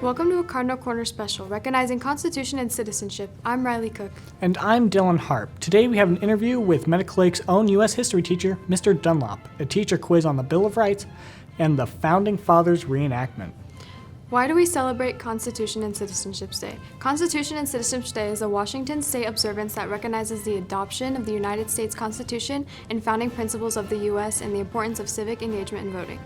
Welcome to a Cardinal Corner special, recognizing Constitution and Citizenship. I'm Riley Cook. And I'm Dylan Harp. Today we have an interview with Medical Lake's own U.S. history teacher, Mr. Dunlop, a teacher quiz on the Bill of Rights and the Founding Fathers reenactment. Why do we celebrate Constitution and Citizenship Day? Constitution and Citizenship Day is a Washington state observance that recognizes the adoption of the United States Constitution and founding principles of the U.S. and the importance of civic engagement and voting.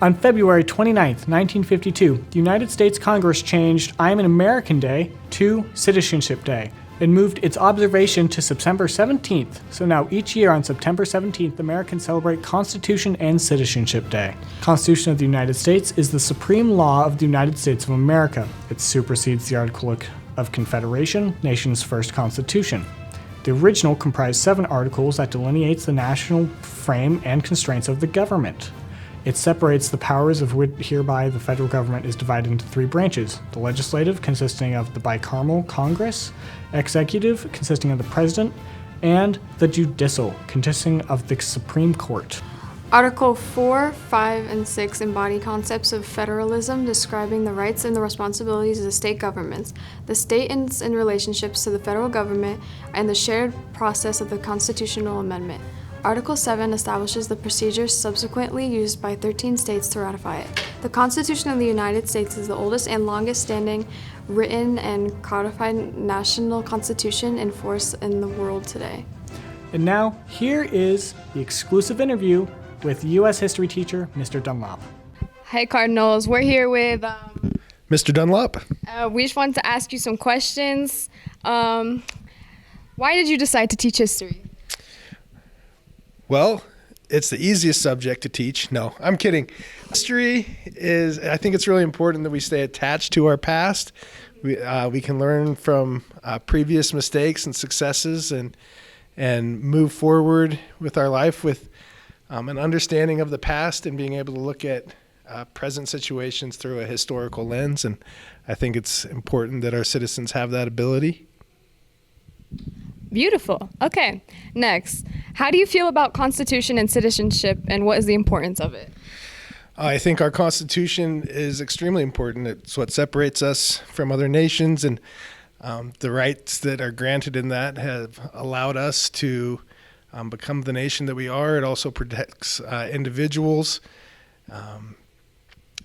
On February 29, 1952, the United States Congress changed I'm an American Day to Citizenship Day and moved its observation to September 17th. So now each year on September 17th, Americans celebrate Constitution and Citizenship Day. Constitution of the United States is the supreme law of the United States of America. It supersedes the Article of Confederation, nation's first constitution. The original comprised 7 articles that delineates the national frame and constraints of the government. It separates the powers of which hereby the federal government is divided into 3 branches: the legislative, consisting of the bicameral Congress, executive, consisting of the president, and the judicial, consisting of the Supreme Court. Article 4, 5, and 6 embody concepts of federalism, describing the rights and the responsibilities of the state governments, the state in relationships to the federal government, and the shared process of the constitutional amendment. Article 7 establishes the procedures subsequently used by 13 states to ratify it. The Constitution of the United States is the oldest and longest-standing written and codified national constitution in force in the world today. And now, here is the exclusive interview with U.S. history teacher, Mr. Dunlop. Hi, Cardinals. We're here with Mr. Dunlop. We just wanted to ask you some questions. Why did you decide to teach history? Well, it's the easiest subject to teach. No, I'm kidding. History is, I think it's really important that we stay attached to our past. We can learn from previous mistakes and successes and move forward with our life with an understanding of the past and being able to look at present situations through a historical lens. And I think it's important that our citizens have that ability. Beautiful. Okay, next. How do you feel about Constitution and citizenship, and what is the importance of it? I think our Constitution is extremely important. It's what separates us from other nations, and the rights that are granted in that have allowed us to become the nation that we are. It also protects individuals. And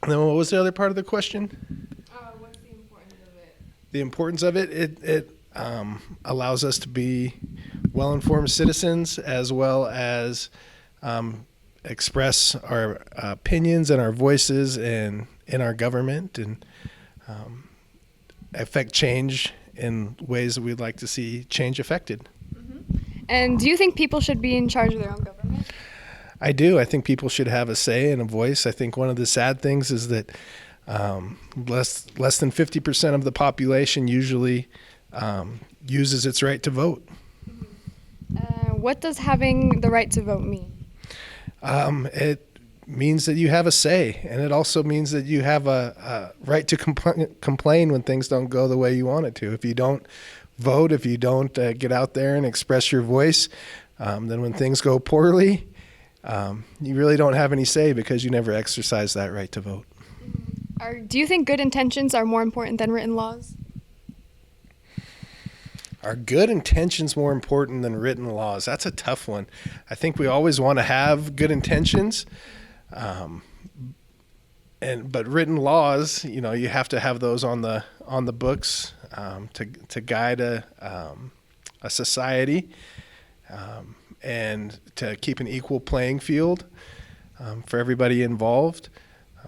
then what was the other part of the question? What's the importance of it? The importance of it, it allows us to be well-informed citizens, as well as express our opinions and our voices in our government, and affect change in ways that we'd like to see change affected. Mm-hmm. And do you think people should be in charge of their own government? I do. I think people should have a say and a voice. I think one of the sad things is that less than 50% of the population usually uses its right to vote. What does having the right to vote mean? It means that you have a say, and it also means that you have a right to complain when things don't go the way you want it to. If you don't vote, if you don't get out there and express your voice, then when things go poorly, you really don't have any say because you never exercise that right to vote. Do you think good intentions are more important than written laws? Are good intentions more important than written laws? That's a tough one. I think we always want to have good intentions, but written laws, you have to have those on the books to guide a society, and to keep an equal playing field for everybody involved.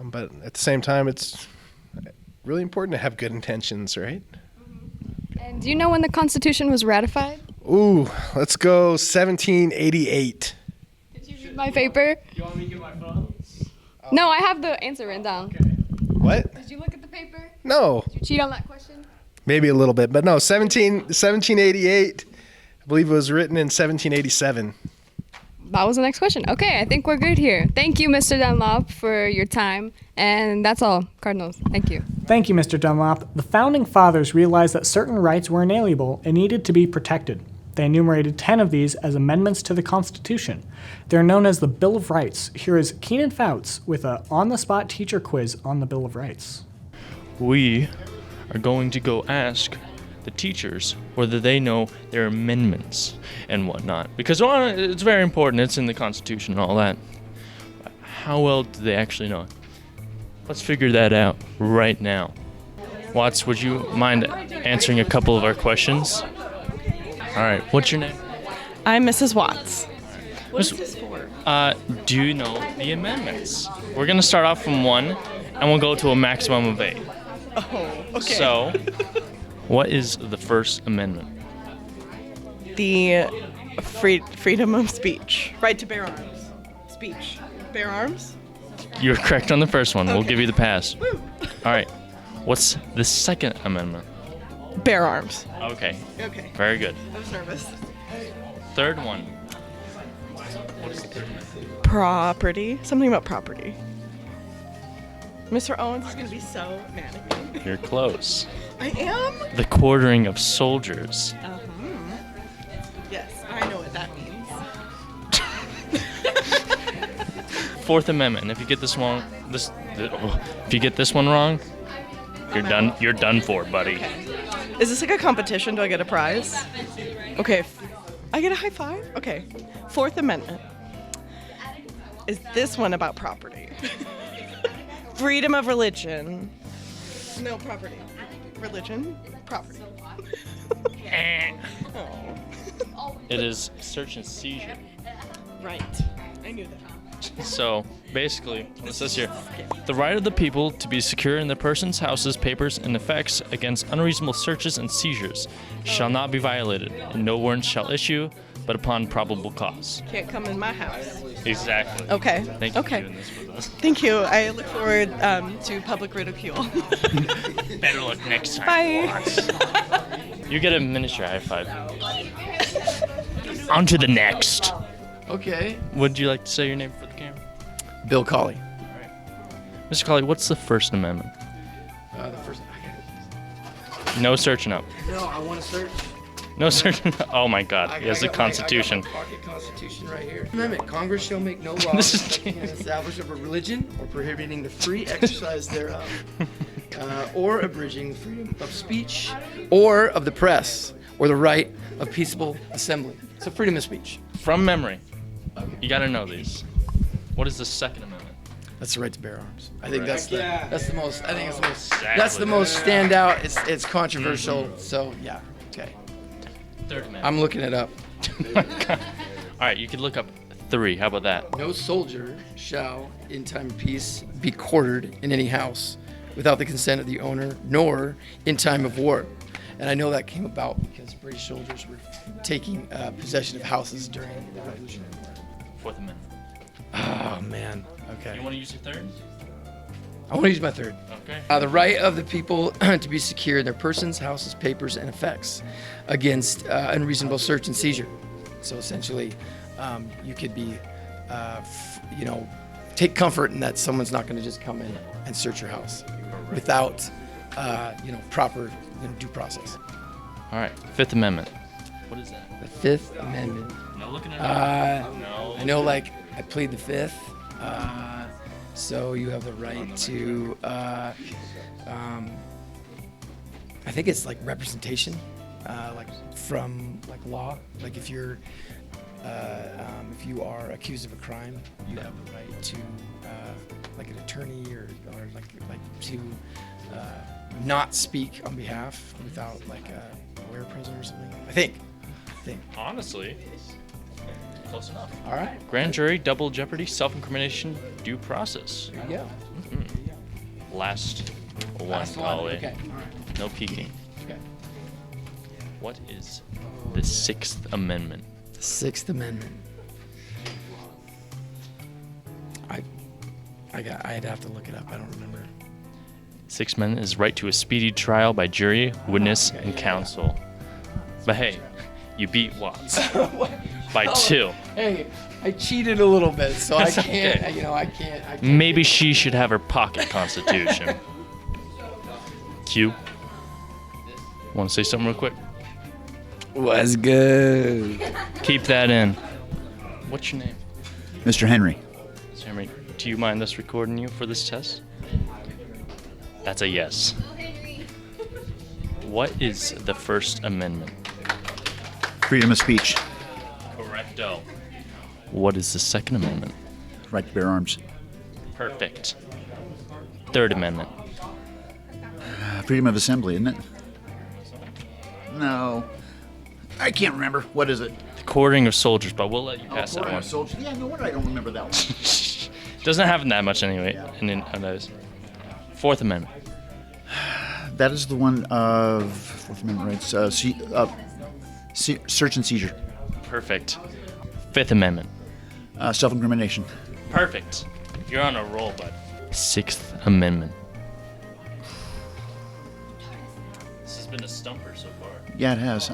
But at the same time, it's really important to have good intentions, right? And do you know when the Constitution was ratified? Ooh, let's go 1788. Did you read my paper? You want me to get my phone? No, I have the answer written down. Okay. What? Did you look at the paper? No. Did you cheat on that question? Maybe a little bit, but no, 1788, I believe it was written in 1787. That was the next question. Okay, I think we're good here. Thank you, Mr. Dunlop, for your time. And that's all, Cardinals. Thank you. Thank you, Mr. Dunlop. The Founding Fathers realized that certain rights were inalienable and needed to be protected. They enumerated 10 of these as amendments to the Constitution. They're known as the Bill of Rights. Here is Keenan Fouts with a on-the-spot teacher quiz on the Bill of Rights. we are going to go ask the teachers whether they know their amendments and whatnot. Because it's very important. It's in the Constitution and all that. How well do they actually know it? Let's figure that out right now. Watts, would you mind answering a couple of our questions? All right. What's your name? I'm Mrs. Watts. What is this for? Do you know the amendments? We're going to start off from 1, and we'll go to a maximum of 8. Oh, okay. So, what is the First Amendment? The freedom of speech. Right to bear arms. Speech. Bear arms? You're correct on the first one. We'll Okay. give you the pass. Woo. All right. What's the Second Amendment? Bear arms. Okay. Okay. Very good. I was nervous. Third one. What is the third amendment? Property. Something about property. Mr. Owens is going to be so mad at me. You're close. I am? The quartering of soldiers. Yes, I know what that means. Fourth Amendment. If you get this one, if you get this one wrong, you're done. You're done for, buddy. Okay. Is this like a competition? Do I get a prize? Okay. I get a high five? Okay. Fourth Amendment. Is this one about property? Freedom of religion. No, property. Religion, property. Oh. It is search and seizure. Right. I knew that. So basically, it says here, the right of the people to be secure in their persons, houses, papers, and effects against unreasonable searches and seizures shall not be violated, and no warrant shall issue but upon probable cause. Can't come in my house. Exactly. Okay. Thank you Okay. for doing this with us. Thank you. I look forward to public ridicule. Better luck next time. Bye. You get a miniature high five. On to the next. Okay. Would you like to say your name for the camera? Bill Colley. Mr. Colley, what's the First Amendment? The first. No searching up. No, I want to search. No searching up. Oh my God. He has the Constitution. I got my pocket Constitution right here. Amendment. Congress shall make no law This is in establishment of a religion or prohibiting the free exercise thereof, or abridging freedom of speech or of the press or the right of peaceable assembly. So freedom of speech. From memory. You gotta know these. What is the Second Amendment? That's the right to bear arms. I think Correct. that's the most. I think it's the most. Exactly. That's the most standout. It's controversial. So yeah. Okay. Third Amendment. I'm looking it up. All right, you could look up 3. How about that? No soldier shall, in time of peace, be quartered in any house without the consent of the owner, nor in time of war. And I know that came about because British soldiers were taking possession of houses during the Revolutionary War. Fourth Amendment. Oh man. Okay. You want to use your third? I want to use my third. Okay. The right of the people to be secure in their persons, houses, papers, and effects against unreasonable search and seizure. So essentially, you could be, take comfort in that someone's not going to just come in and search your house without, proper due process. All right. Fifth Amendment. What is that? The Fifth Amendment. No looking at it. No. I know, I plead the Fifth. So you have the right to, I think it's like representation, from law. Like if you're, if you are accused of a crime, you have the right to, an attorney or to not speak on behalf without a lawyer present or something. I think. Honestly, close enough. All right. Grand jury, double jeopardy, self-incrimination, due process. There you go. Last one, Ollie. Okay. All right. No peeking. Okay. What is the Sixth Amendment? The Sixth Amendment. I'd have to look it up. I don't remember. Sixth Amendment is right to a speedy trial by jury, witness, and counsel. But hey, you beat Watts by 2. Hey, I cheated a little bit, so That's I can't. okay. I can't. Maybe she should have her pocket constitution. Q. Want to say something real quick? Was good. Keep that in. What's your name? Mr. Henry. Henry, do you mind us recording you for this test? That's a yes. What is the First Amendment? Freedom of speech. Correcto. What is the Second Amendment? Right to bear arms. Perfect. Third Amendment. Freedom of assembly, isn't it? No. I can't remember. What is it? The quartering of soldiers, but we'll let you pass that one. Soldiers. Yeah, no wonder I don't remember that one. Doesn't happen that much anyway. In those. Fourth Amendment. That is the one of Fourth Amendment rights. Search and seizure. Perfect. Fifth Amendment. Self-incrimination. Perfect. You're on a roll, bud. Sixth Amendment. This has been a stumper so far. Yeah, it has.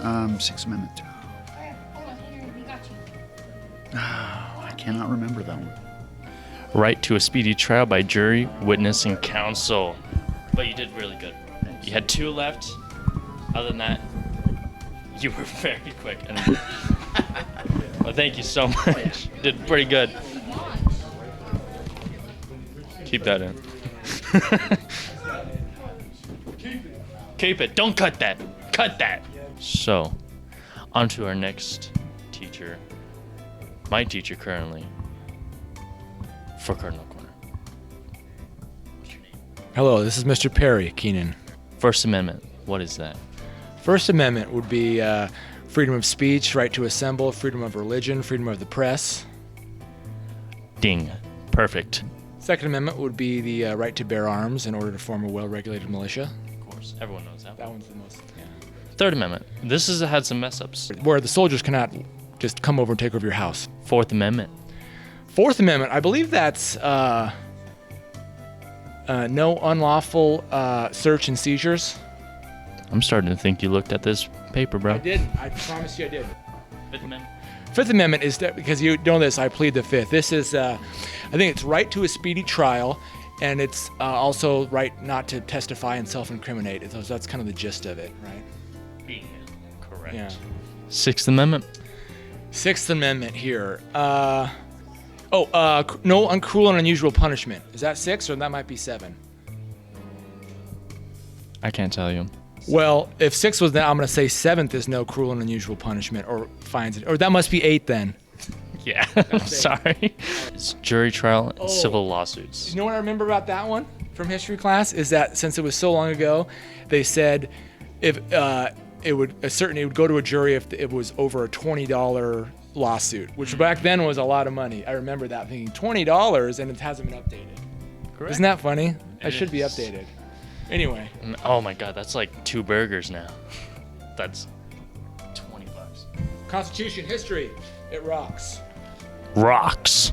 Sixth Amendment. I cannot remember that one. Right to a speedy trial by jury, witness, and counsel. But you did really good. You had 2 left. Other than that, you were very quick. And well, thank you so much. You did pretty good. Keep that in. Keep it. Don't cut that. Cut that. So, on to our next teacher. My teacher currently. For Cardinal Corner. What's your name? Hello, this is Mr. Perry Keenan. First Amendment. What is that? First Amendment would be freedom of speech, right to assemble, freedom of religion, freedom of the press. Ding. Perfect. Second Amendment would be the right to bear arms in order to form a well-regulated militia. Of course. Everyone knows that. That one's the most, yeah. Third Amendment. This has had some mess ups. Where the soldiers cannot just come over and take over your house. Fourth Amendment. Fourth Amendment, I believe that's no unlawful search and seizures. I'm starting to think you looked at this paper, bro. I didn't. I promise you I did. Fifth Amendment. Fifth Amendment is that, because you know this, I plead the fifth. This is, I think it's right to a speedy trial, and it's also right not to testify and self-incriminate. So that's kind of the gist of it, right? Being correct. Yeah. Sixth Amendment. Sixth Amendment here. No uncruel and unusual punishment. Is that 6 or that might be 7? I can't tell you. Well, if 6 was that, I'm going to say 7th is no cruel and unusual punishment, or fines it. Or that must be 8 then. Yeah. Sorry. It's jury trial and civil lawsuits. You know what I remember about that one from history class is that since it was so long ago, they said if it would go to a jury if it was over a $20 lawsuit, which back then was a lot of money. I remember that thinking $20 and it hasn't been updated. Correct. Isn't that funny? That should be is. updated. Anyway. Oh my God, that's like 2 burgers now. That's $20. Constitution history, it rocks. Rocks.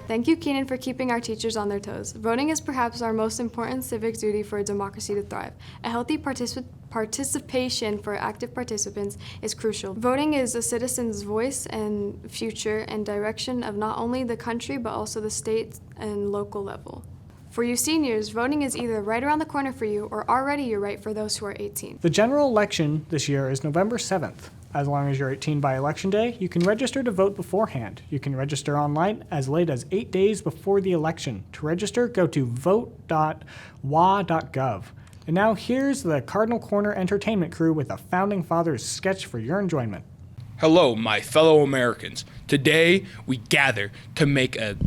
Thank you, Keenan, for keeping our teachers on their toes. Voting is perhaps our most important civic duty for a democracy to thrive. A healthy participation for active participants is crucial. Voting is a citizen's voice and future and direction of not only the country, but also the state and local level. For you seniors, voting is either right around the corner for you or already your right for those who are 18. The general election this year is November 7th. As long as you're 18 by election day, you can register to vote beforehand. You can register online as late as 8 days before the election. To register, go to vote.wa.gov. And now here's the Cardinal Corner Entertainment crew with a Founding Fathers sketch for your enjoyment. Hello, my fellow Americans. Today, we gather to make a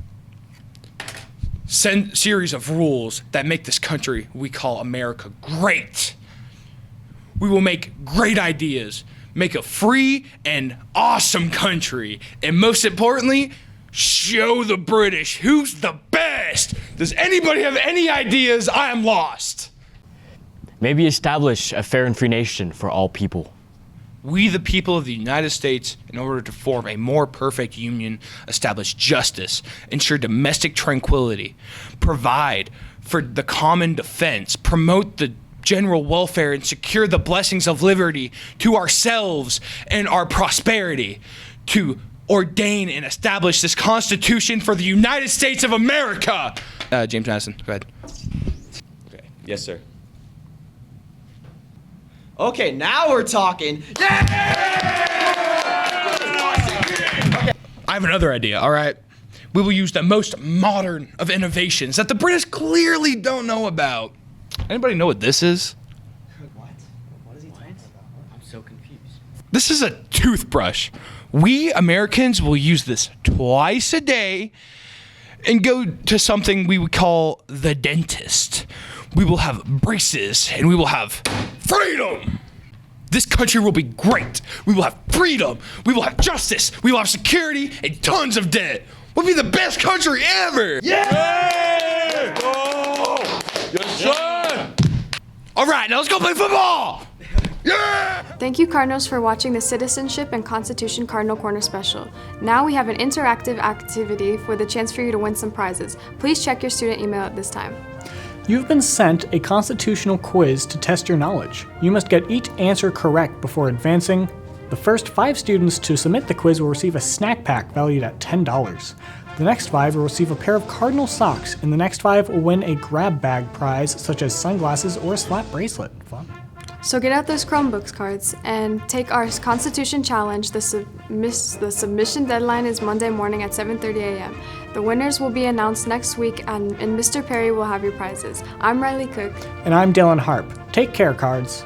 series of rules that make this country we call America great. We will make great ideas, make a free and awesome country, and most importantly, show the British who's the best. Does anybody have any ideas? I am lost. Maybe establish a fair and free nation for all people. We, the people of the United States, in order to form a more perfect union, establish justice, ensure domestic tranquility, provide for the common defense, promote the general welfare, and secure the blessings of liberty to ourselves and our prosperity, to ordain and establish this Constitution for the United States of America. James Madison, go ahead. Okay. Yes, sir. Okay, now we're talking. Yeah! I have another idea, all right? We will use the most modern of innovations that the British clearly don't know about. Anybody know what this is? What is he talking about? I'm so confused. This is a toothbrush. We Americans will use this twice a day and go to something we would call the dentist. We will have braces and we will have freedom. This country will be great. We will have freedom. We will have justice. We will have security and tons of debt. We'll be the best country ever. Yeah! Oh! Yes, sir! All right, now let's go play football. Yeah! Thank you, Cardinals, for watching the Citizenship and Constitution Cardinal Corner special. Now we have an interactive activity with a chance for you to win some prizes. Please check your student email at this time. You've been sent a constitutional quiz to test your knowledge. You must get each answer correct before advancing. The first 5 students to submit the quiz will receive a snack pack valued at $10. The next 5 will receive a pair of Cardinal socks, and the next 5 will win a grab bag prize such as sunglasses or a slap bracelet. Fun. So get out those Chromebooks cards and take our Constitution Challenge. The submission deadline is Monday morning at 7:30 a.m. The winners will be announced next week, and Mr. Perry will have your prizes. I'm Riley Cook. And I'm Dylan Harp. Take care, cards.